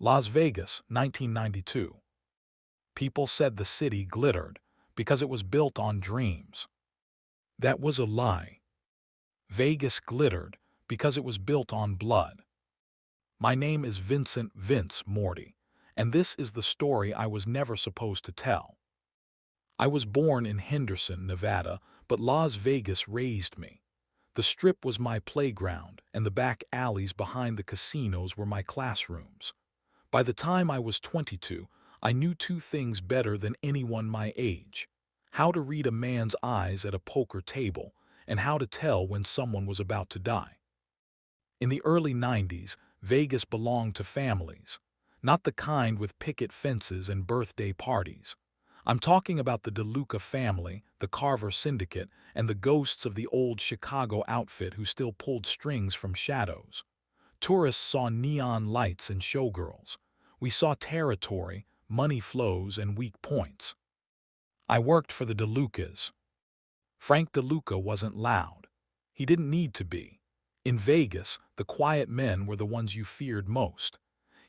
Las Vegas, 1992. People said the city glittered because it was built on dreams. That was a lie. Vegas glittered because it was built on blood. My name is Vince Moretti, and this is the story I was never supposed to tell. I was born in Henderson, Nevada, but Las Vegas raised me. The Strip was my playground, and the back alleys behind the casinos were my classrooms. By the time I was 22, I knew two things better than anyone my age: how to read a man's eyes at a poker table, and how to tell when someone was about to die. In the early 90s, Vegas belonged to families, not the kind with picket fences and birthday parties. I'm talking about the DeLuca family, the Carver Syndicate, and the ghosts of the old Chicago outfit who still pulled strings from shadows. Tourists saw neon lights and showgirls. We saw territory, money flows, and weak points. I worked for the DeLucas. Frank DeLuca wasn't loud. He didn't need to be. In Vegas, the quiet men were the ones you feared most.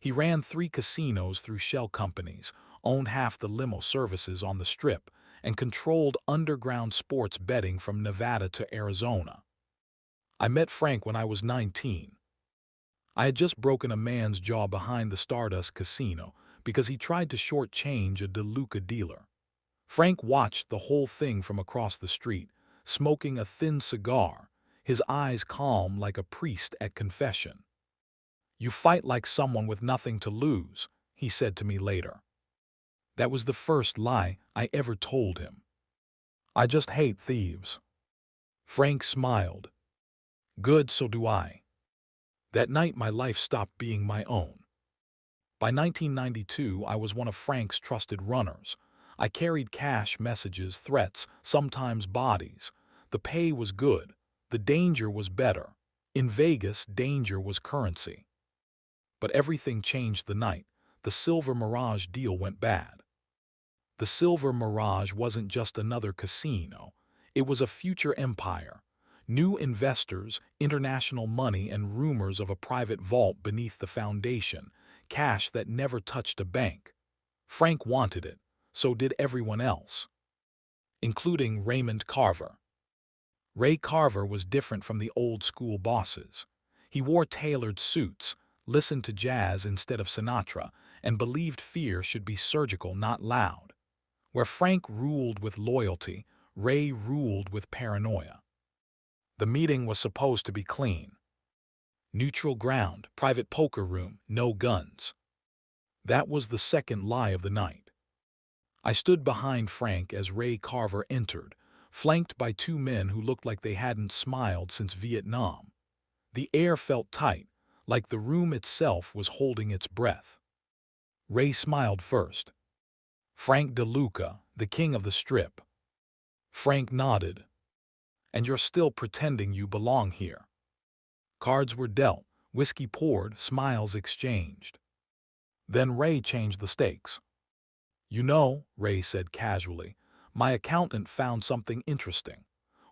He ran 3 casinos through shell companies, owned half the limo services on the Strip, and controlled underground sports betting from Nevada to Arizona. I met Frank when I was 19. I had just broken a man's jaw behind the Stardust Casino because he tried to shortchange a DeLuca dealer. Frank watched the whole thing from across the street, smoking a thin cigar, his eyes calm like a priest at confession. "You fight like someone with nothing to lose," he said to me later. That was the first lie I ever told him. "I just hate thieves." Frank smiled. "Good, so do I." That night my life stopped being my own. By 1992, I was one of Frank's trusted runners. I carried cash, messages, threats, sometimes bodies. The pay was good. The danger was better. In Vegas, danger was currency. But everything changed the night the Silver Mirage deal went bad. The Silver Mirage wasn't just another casino. It was a future empire. New investors, international money, and rumors of a private vault beneath the foundation, cash that never touched a bank. Frank wanted it. So did everyone else, including Raymond Carver. Ray Carver was different from the old-school bosses. He wore tailored suits, listened to jazz instead of Sinatra, and believed fear should be surgical, not loud. Where Frank ruled with loyalty, Ray ruled with paranoia. The meeting was supposed to be clean. Neutral ground, private poker room, no guns. That was the second lie of the night. I stood behind Frank as Ray Carver entered, flanked by 2 men who looked like they hadn't smiled since Vietnam. The air felt tight, like the room itself was holding its breath. Ray smiled first. "Frank DeLuca, the king of the Strip." Frank nodded. "And you're still pretending you belong here." Cards were dealt, whiskey poured, smiles exchanged. Then Ray changed the stakes. "You know," Ray said casually, "my accountant found something interesting.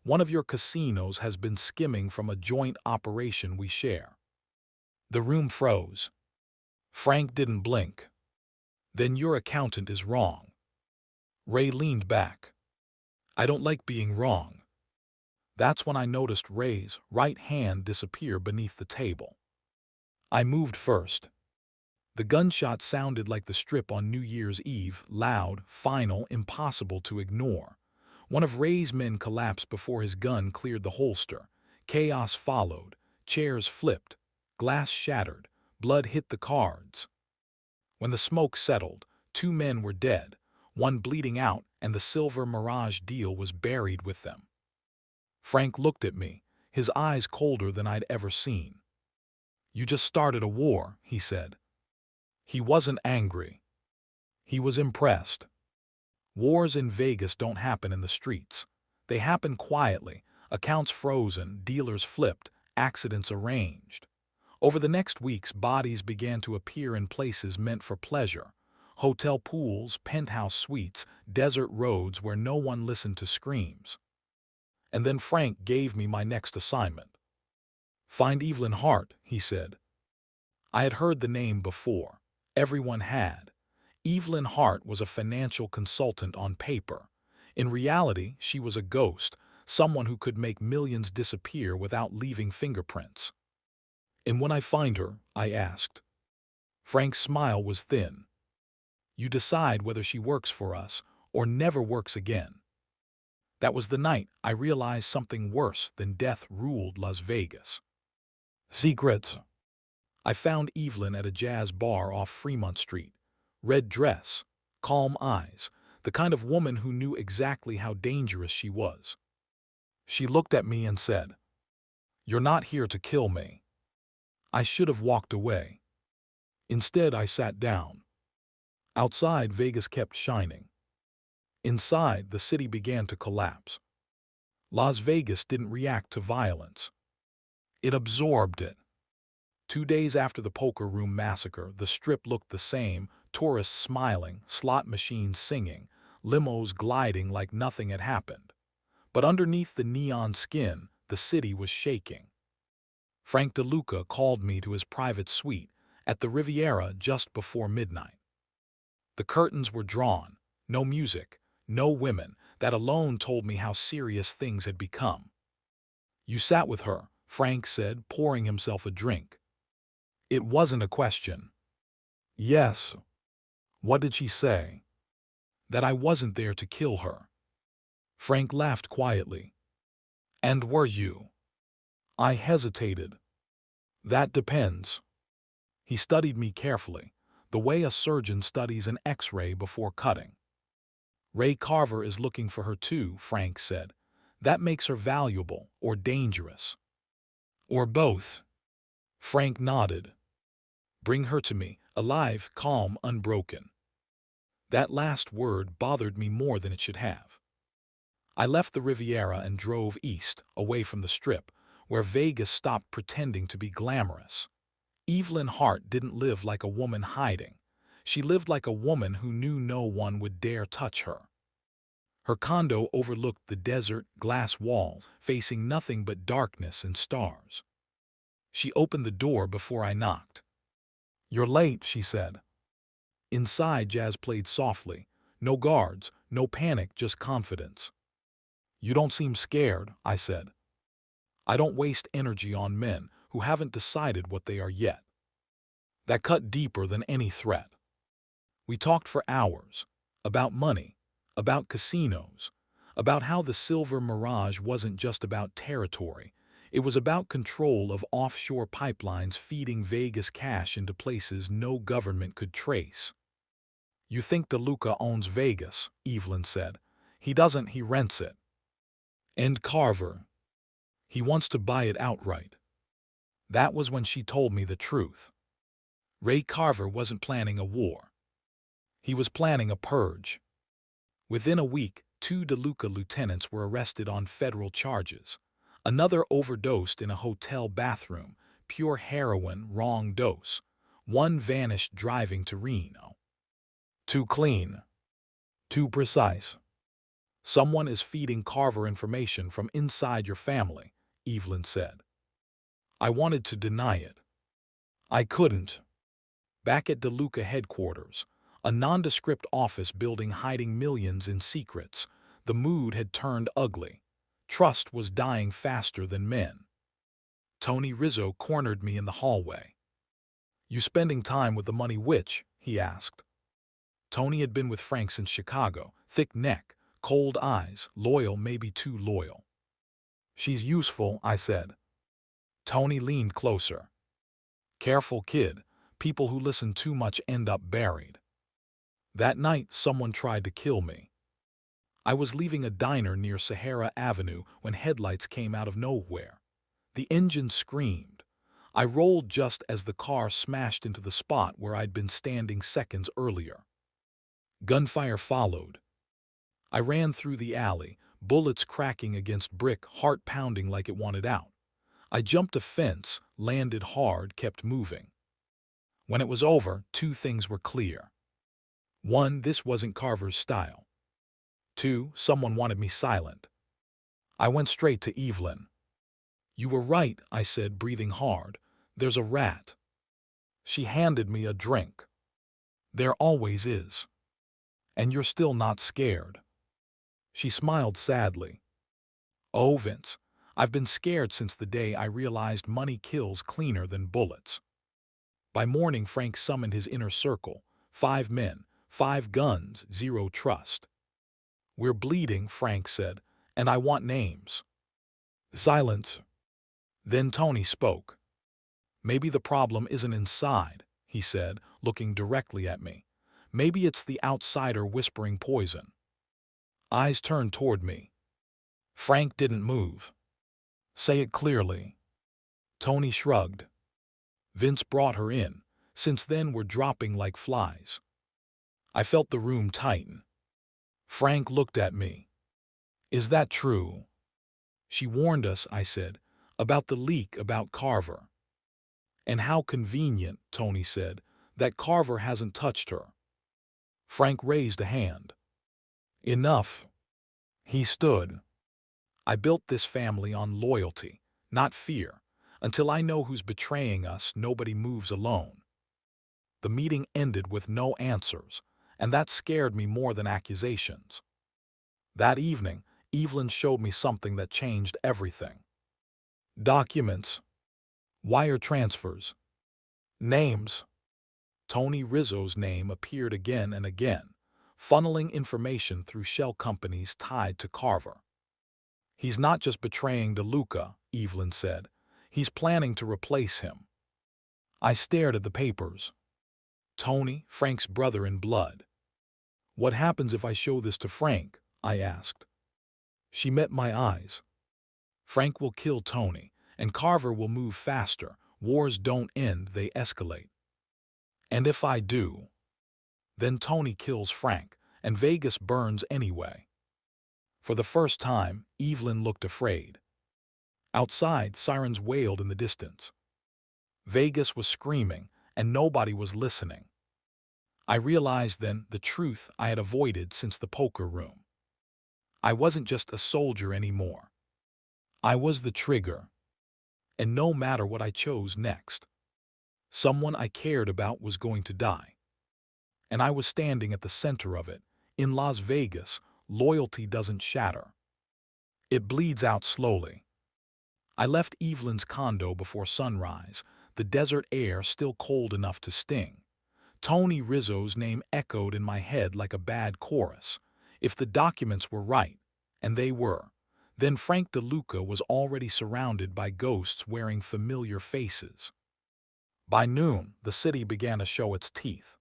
One of your casinos has been skimming from a joint operation we share." The room froze. Frank didn't blink. "Then your accountant is wrong." Ray leaned back. "I don't like being wrong." That's when I noticed Ray's right hand disappear beneath the table. I moved first. The gunshot sounded like the Strip on New Year's Eve, loud, final, impossible to ignore. One of Ray's men collapsed before his gun cleared the holster. Chaos followed. Chairs flipped. Glass shattered. Blood hit the cards. When the smoke settled, 2 men were dead, one bleeding out, and the Silver Mirage deal was buried with them. Frank looked at me, his eyes colder than I'd ever seen. "You just started a war," he said. He wasn't angry. He was impressed. Wars in Vegas don't happen in the streets. They happen quietly, accounts frozen, dealers flipped, accidents arranged. Over the next weeks, bodies began to appear in places meant for pleasure. Hotel pools, penthouse suites, desert roads where no one listened to screams. And then Frank gave me my next assignment. "Find Evelyn Hart," he said. I had heard the name before. Everyone had. Evelyn Hart was a financial consultant on paper. In reality, she was a ghost, someone who could make millions disappear without leaving fingerprints. "And when I find her?" I asked. Frank's smile was thin. "You decide whether she works for us or never works again." That was the night I realized something worse than death ruled Las Vegas. Secrets. I found Evelyn at a jazz bar off Fremont Street. Red dress, calm eyes, the kind of woman who knew exactly how dangerous she was. She looked at me and said, "You're not here to kill me." I should have walked away. Instead, I sat down. Outside, Vegas kept shining. Inside, the city began to collapse. Las Vegas didn't react to violence. It absorbed it. 2 days after the poker room massacre, the Strip looked the same, tourists smiling, slot machines singing, limos gliding like nothing had happened. But underneath the neon skin, the city was shaking. Frank DeLuca called me to his private suite at the Riviera just before midnight. The curtains were drawn, no music, no women. That alone told me how serious things had become. "You sat with her," Frank said, pouring himself a drink. It wasn't a question. "Yes." "What did she say?" "That I wasn't there to kill her." Frank laughed quietly. "And were you?" I hesitated. "That depends." He studied me carefully, the way a surgeon studies an X-ray before cutting. "Ray Carver is looking for her too," Frank said. "That makes her valuable or dangerous." "Or both." Frank nodded. "Bring her to me, alive, calm, unbroken." That last word bothered me more than it should have. I left the Riviera and drove east, away from the Strip, where Vegas stopped pretending to be glamorous. Evelyn Hart didn't live like a woman hiding. She lived like a woman who knew no one would dare touch her. Her condo overlooked the desert, glass walls, facing nothing but darkness and stars. She opened the door before I knocked. "You're late," she said. Inside, jazz played softly. No guards, no panic, just confidence. "You don't seem scared," I said. "I don't waste energy on men who haven't decided what they are yet." That cut deeper than any threat. We talked for hours, about money, about casinos, about how the Silver Mirage wasn't just about territory. It was about control of offshore pipelines feeding Vegas cash into places no government could trace. "You think DeLuca owns Vegas," Evelyn said. "He doesn't, he rents it." "And Carver? He wants to buy it outright." That was when she told me the truth. Ray Carver wasn't planning a war. He was planning a purge. Within a week, 2 DeLuca lieutenants were arrested on federal charges. Another overdosed in a hotel bathroom, pure heroin, wrong dose. One vanished driving to Reno. Too clean. Too precise. "Someone is feeding Carver information from inside your family," Evelyn said. I wanted to deny it. I couldn't. Back at DeLuca headquarters, a nondescript office building hiding millions in secrets, the mood had turned ugly. Trust was dying faster than men. Tony Rizzo cornered me in the hallway. "You spending time with the money witch?" he asked. Tony had been with Frank since Chicago, thick neck, cold eyes, loyal, maybe too loyal. "She's useful," I said. Tony leaned closer. "Careful, kid. People who listen too much end up buried." That night, someone tried to kill me. I was leaving a diner near Sahara Avenue when headlights came out of nowhere. The engine screamed. I rolled just as the car smashed into the spot where I'd been standing seconds earlier. Gunfire followed. I ran through the alley, bullets cracking against brick, heart pounding like it wanted out. I jumped a fence, landed hard, kept moving. When it was over, 2 things were clear. 1, this wasn't Carver's style. 2, someone wanted me silent. I went straight to Evelyn. "You were right," I said, breathing hard. "There's a rat." She handed me a drink. There always is. And you're still not scared. She smiled sadly. Oh, Vince, I've been scared since the day I realized money kills cleaner than bullets. By morning, Frank summoned his inner circle. 5 men, 5 guns, 0 trust. We're bleeding, Frank said, and I want names. Silence. Then Tony spoke. Maybe the problem isn't inside, he said, looking directly at me. Maybe it's the outsider whispering poison. Eyes turned toward me. Frank didn't move. Say it clearly. Tony shrugged. Vince brought her in. Since then we're dropping like flies. I felt the room tighten. Frank looked at me. Is that true? She warned us, I said, about the leak about Carver. And how convenient, Tony said, that Carver hasn't touched her. Frank raised a hand. Enough. He stood. I built this family on loyalty, not fear. Until I know who's betraying us, nobody moves alone. The meeting ended with no answers, and that scared me more than accusations. That evening, Evelyn showed me something that changed everything. Documents, wire transfers, names. Tony Rizzo's name appeared again and again, funneling information through shell companies tied to Carver. He's not just betraying DeLuca, Evelyn said. He's planning to replace him. I stared at the papers. Tony, Frank's brother in blood. What happens if I show this to Frank? I asked. She met my eyes. Frank will kill Tony, and Carver will move faster. Wars don't end, they escalate. And if I do, then Tony kills Frank, and Vegas burns anyway. For the first time, Evelyn looked afraid. Outside, sirens wailed in the distance. Vegas was screaming, and nobody was listening. I realized then the truth I had avoided since the poker room. I wasn't just a soldier anymore. I was the trigger. And no matter what I chose next, someone I cared about was going to die. And I was standing at the center of it. In Las Vegas, loyalty doesn't shatter. It bleeds out slowly. I left Evelyn's condo before sunrise, the desert air still cold enough to sting. Tony Rizzo's name echoed in my head like a bad chorus. If the documents were right, and they were, then Frank DeLuca was already surrounded by ghosts wearing familiar faces. By noon, the city began to show its teeth.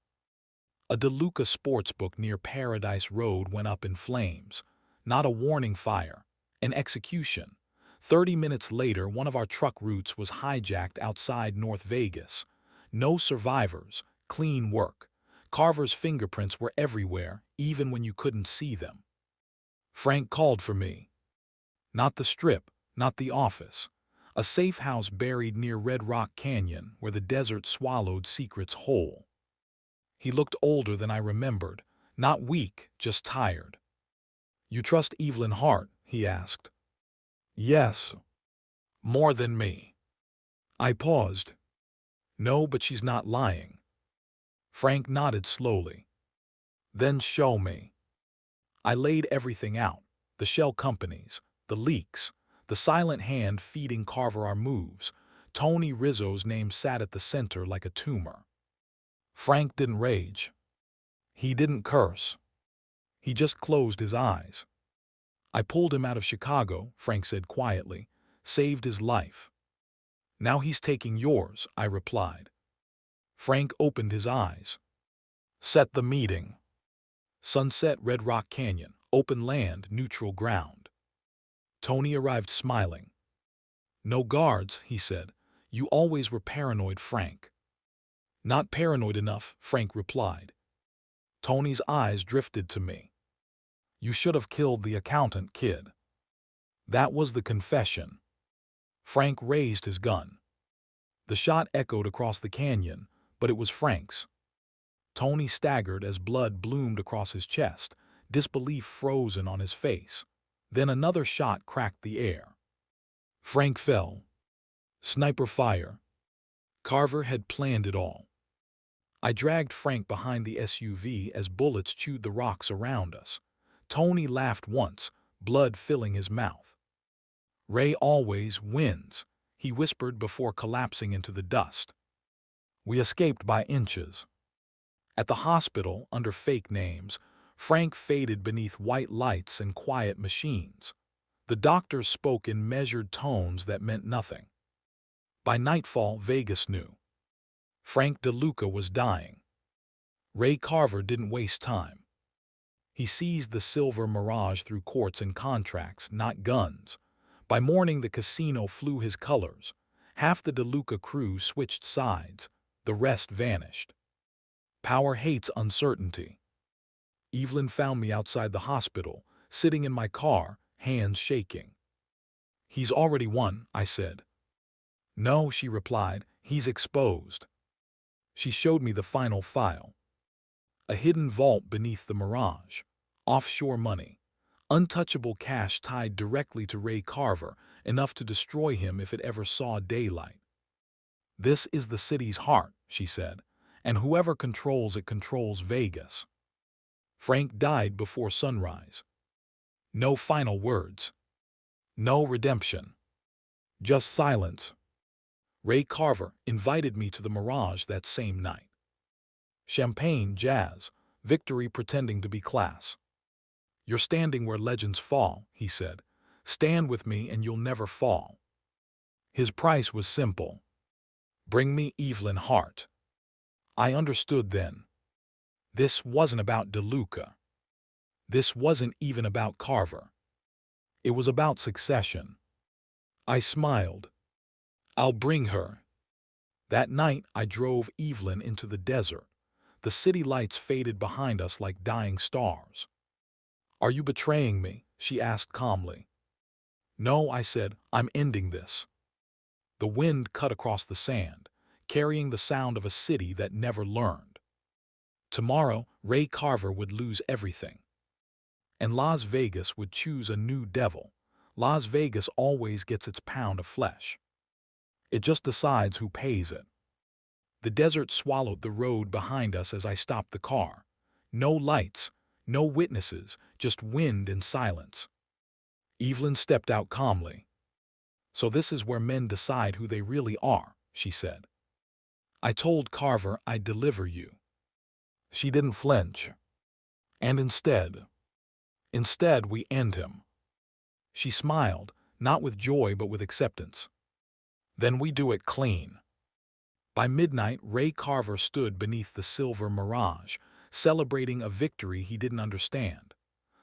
A DeLuca sportsbook near Paradise Road went up in flames. Not a warning fire, an execution. 30 minutes later, one of our truck routes was hijacked outside North Vegas. No survivors, clean work. Carver's fingerprints were everywhere, even when you couldn't see them. Frank called for me. Not the Strip, not the office. A safe house buried near Red Rock Canyon where the desert swallowed secrets whole. He looked older than I remembered, not weak, just tired. You trust Evelyn Hart? He asked. Yes. More than me. I paused. No, but she's not lying. Frank nodded slowly. Then show me. I laid everything out, the shell companies, the leaks, the silent hand feeding Carver our moves. Tony Rizzo's name sat at the center like a tumor. Frank didn't rage. He didn't curse. He just closed his eyes. I pulled him out of Chicago, Frank said quietly, saved his life. Now he's taking yours, I replied. Frank opened his eyes. Set the meeting. Sunset, Red Rock Canyon, open land, neutral ground. Tony arrived smiling. No guards, he said. You always were paranoid, Frank. Not paranoid enough, Frank replied. Tony's eyes drifted to me. You should have killed the accountant, kid. That was the confession. Frank raised his gun. The shot echoed across the canyon, but it was Frank's. Tony staggered as blood bloomed across his chest, disbelief frozen on his face. Then another shot cracked the air. Frank fell. Sniper fire. Carver had planned it all. I dragged Frank behind the SUV as bullets chewed the rocks around us. Tony laughed once, blood filling his mouth. "Ray always wins," he whispered before collapsing into the dust. We escaped by inches. At the hospital, under fake names, Frank faded beneath white lights and quiet machines. The doctors spoke in measured tones that meant nothing. By nightfall, Vegas knew. Frank DeLuca was dying. Ray Carver didn't waste time. He seized the silver mirage through courts and contracts, not guns. By morning, the casino flew his colors. Half the DeLuca crew switched sides. The rest vanished. Power hates uncertainty. Evelyn found me outside the hospital, sitting in my car, hands shaking. "He's already won," I said. "No," she replied, "he's exposed." She showed me the final file. A hidden vault beneath the mirage. Offshore money. Untouchable cash tied directly to Ray Carver, enough to destroy him if it ever saw daylight. "This is the city's heart," she said, "and whoever controls it controls Vegas." Frank died before sunrise. No final words. No redemption. Just silence. Ray Carver invited me to the Mirage that same night. Champagne, jazz, victory pretending to be class. "You're standing where legends fall," he said. "Stand with me and you'll never fall." His price was simple. Bring me Evelyn Hart. I understood then. This wasn't about DeLuca. This wasn't even about Carver. It was about succession. I smiled. "I'll bring her." That night, I drove Evelyn into the desert. The city lights faded behind us like dying stars. "Are you betraying me?" she asked calmly. "No," I said, "I'm ending this." The wind cut across the sand, carrying the sound of a city that never learned. Tomorrow, Ray Carver would lose everything. And Las Vegas would choose a new devil. Las Vegas always gets its pound of flesh. It just decides who pays it. The desert swallowed the road behind us as I stopped the car. No lights, no witnesses, just wind and silence. Evelyn stepped out calmly. "So this is where men decide who they really are," she said. "I told Carver I'd deliver you." She didn't flinch. "And instead we end him." She smiled, not with joy but with acceptance. "Then we do it clean." By midnight, Ray Carver stood beneath the silver mirage, celebrating a victory he didn't understand.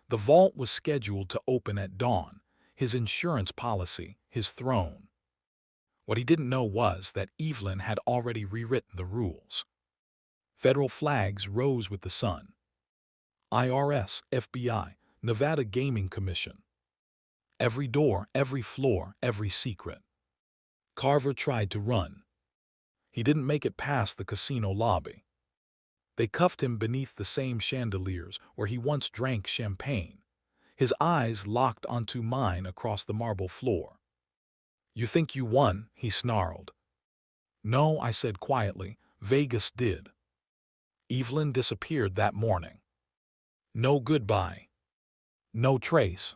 The vault was scheduled to open at dawn, his insurance policy, his throne. What he didn't know was that Evelyn had already rewritten the rules. Federal flags rose with the sun. IRS, FBI, Nevada Gaming Commission. Every door, every floor, every secret. Carver tried to run. He didn't make it past the casino lobby. They cuffed him beneath the same chandeliers where he once drank champagne. His eyes locked onto mine across the marble floor. "You think you won?" he snarled. "No," I said quietly, "Vegas did." Evelyn disappeared that morning. No goodbye. No trace.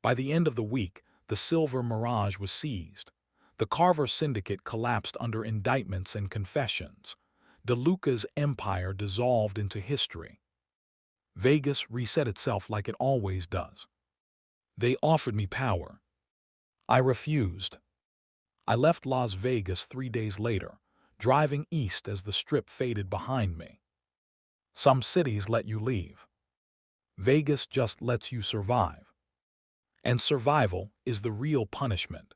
By the end of the week, the silver mirage was seized. The Carver syndicate collapsed under indictments and confessions. DeLuca's empire dissolved into history. Vegas reset itself like it always does. They offered me power. I refused. I left Las Vegas 3 days later, driving east as the strip faded behind me. Some cities let you leave. Vegas just lets you survive. And survival is the real punishment.